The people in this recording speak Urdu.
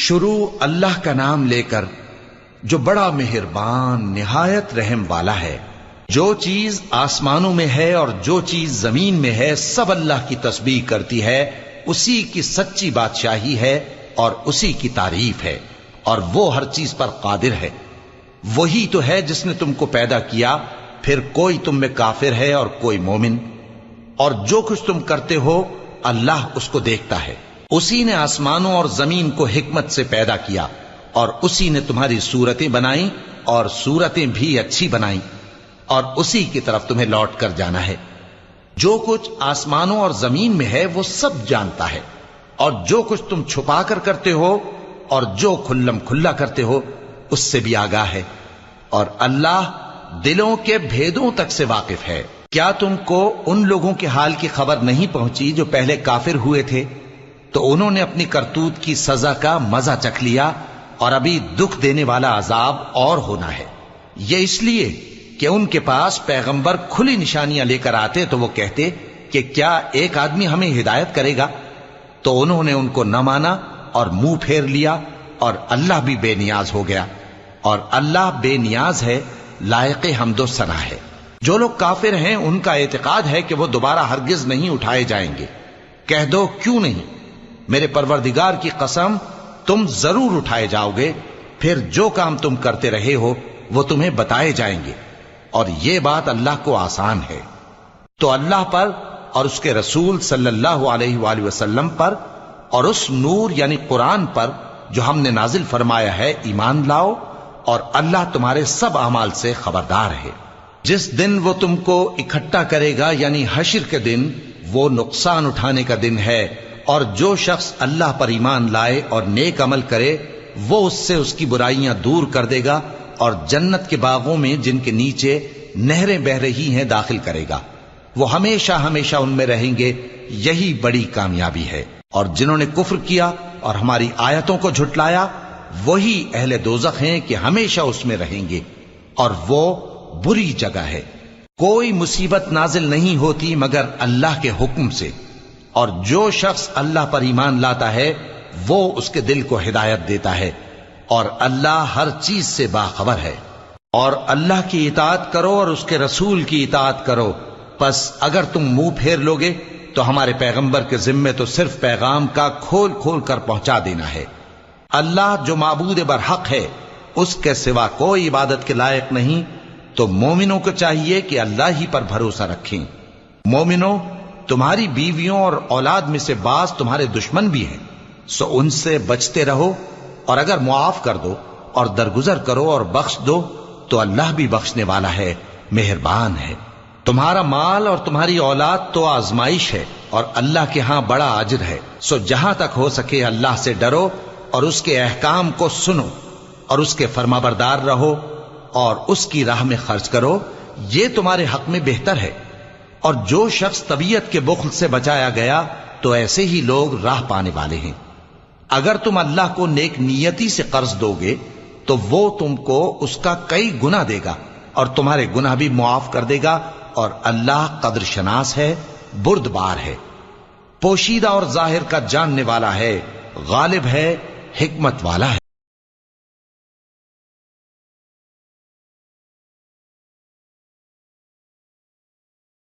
شروع اللہ کا نام لے کر جو بڑا مہربان نہایت رحم والا ہے۔ جو چیز آسمانوں میں ہے اور جو چیز زمین میں ہے سب اللہ کی تسبیح کرتی ہے، اسی کی سچی بادشاہی ہے اور اسی کی تعریف ہے، اور وہ ہر چیز پر قادر ہے۔ وہی تو ہے جس نے تم کو پیدا کیا، پھر کوئی تم میں کافر ہے اور کوئی مومن، اور جو کچھ تم کرتے ہو اللہ اس کو دیکھتا ہے۔ اسی نے آسمانوں اور زمین کو حکمت سے پیدا کیا، اور اسی نے تمہاری صورتیں بنائیں اور صورتیں بھی اچھی بنائیں، اور اسی کی طرف تمہیں لوٹ کر جانا ہے۔ جو کچھ آسمانوں اور زمین میں ہے وہ سب جانتا ہے، اور جو کچھ تم چھپا کر کرتے ہو اور جو کھلم کھلا کرتے ہو اس سے بھی آگاہ ہے، اور اللہ دلوں کے بھیدوں تک سے واقف ہے۔ کیا تم کو ان لوگوں کے حال کی خبر نہیں پہنچی جو پہلے کافر ہوئے تھے؟ تو انہوں نے اپنی کرتوت کی سزا کا مزہ چکھ لیا، اور ابھی دکھ دینے والا عذاب اور ہونا ہے۔ یہ اس لیے کہ ان کے پاس پیغمبر کھلی نشانیاں لے کر آتے تو وہ کہتے کہ کیا ایک آدمی ہمیں ہدایت کرے گا؟ تو انہوں نے ان کو نہ مانا اور منہ پھیر لیا، اور اللہ بھی بے نیاز ہو گیا، اور اللہ بے نیاز ہے، لائق حمد و ثنا ہے۔ جو لوگ کافر ہیں ان کا اعتقاد ہے کہ وہ دوبارہ ہرگز نہیں اٹھائے جائیں گے۔ کہہ دو کیوں نہیں؟ میرے پروردگار کی قسم تم ضرور اٹھائے جاؤ گے، پھر جو کام تم کرتے رہے ہو وہ تمہیں بتائے جائیں گے، اور یہ بات اللہ کو آسان ہے۔ تو اللہ پر اور اس کے رسول صلی اللہ علیہ وآلہ وسلم پر اور اس نور یعنی قرآن پر جو ہم نے نازل فرمایا ہے ایمان لاؤ، اور اللہ تمہارے سب اعمال سے خبردار ہے۔ جس دن وہ تم کو اکٹھا کرے گا یعنی حشر کے دن، وہ نقصان اٹھانے کا دن ہے، اور جو شخص اللہ پر ایمان لائے اور نیک عمل کرے وہ اس سے اس کی برائیاں دور کر دے گا، اور جنت کے باغوں میں جن کے نیچے نہریں بہ رہی ہیں داخل کرے گا۔ وہ ہمیشہ ہمیشہ ان میں رہیں گے، یہی بڑی کامیابی ہے۔ اور جنہوں نے کفر کیا اور ہماری آیتوں کو جھٹلایا وہی اہل دوزخ ہیں کہ ہمیشہ اس میں رہیں گے، اور وہ بری جگہ ہے۔ کوئی مصیبت نازل نہیں ہوتی مگر اللہ کے حکم سے، اور جو شخص اللہ پر ایمان لاتا ہے وہ اس کے دل کو ہدایت دیتا ہے، اور اللہ ہر چیز سے باخبر ہے۔ اور اللہ کی اطاعت کرو اور اس کے رسول کی اطاعت کرو، پس اگر تم منہ پھیر لوگے تو ہمارے پیغمبر کے ذمے تو صرف پیغام کا کھول کھول کر پہنچا دینا ہے۔ اللہ جو معبود برحق ہے اس کے سوا کوئی عبادت کے لائق نہیں، تو مومنوں کو چاہیے کہ اللہ ہی پر بھروسہ رکھیں۔ مومنوں، تمہاری بیویوں اور اولاد میں سے بعض تمہارے دشمن بھی ہیں، سو ان سے بچتے رہو، اور اگر معاف کر دو اور درگزر کرو اور بخش دو تو اللہ بھی بخشنے والا ہے، مہربان ہے۔ تمہارا مال اور تمہاری اولاد تو آزمائش ہے، اور اللہ کے ہاں بڑا اجر ہے، سو جہاں تک ہو سکے اللہ سے ڈرو اور اس کے احکام کو سنو، اور اس کے فرمانبردار رہو، اور اس کی راہ میں خرچ کرو، یہ تمہارے حق میں بہتر ہے۔ اور جو شخص طبیعت کے بخل سے بچایا گیا تو ایسے ہی لوگ راہ پانے والے ہیں۔ اگر تم اللہ کو نیک نیتی سے قرض دو گے تو وہ تم کو اس کا کئی گنا دے گا، اور تمہارے گناہ بھی معاف کر دے گا، اور اللہ قدر شناس ہے، بردبار ہے، پوشیدہ اور ظاہر کا جاننے والا ہے، غالب ہے، حکمت والا ہے۔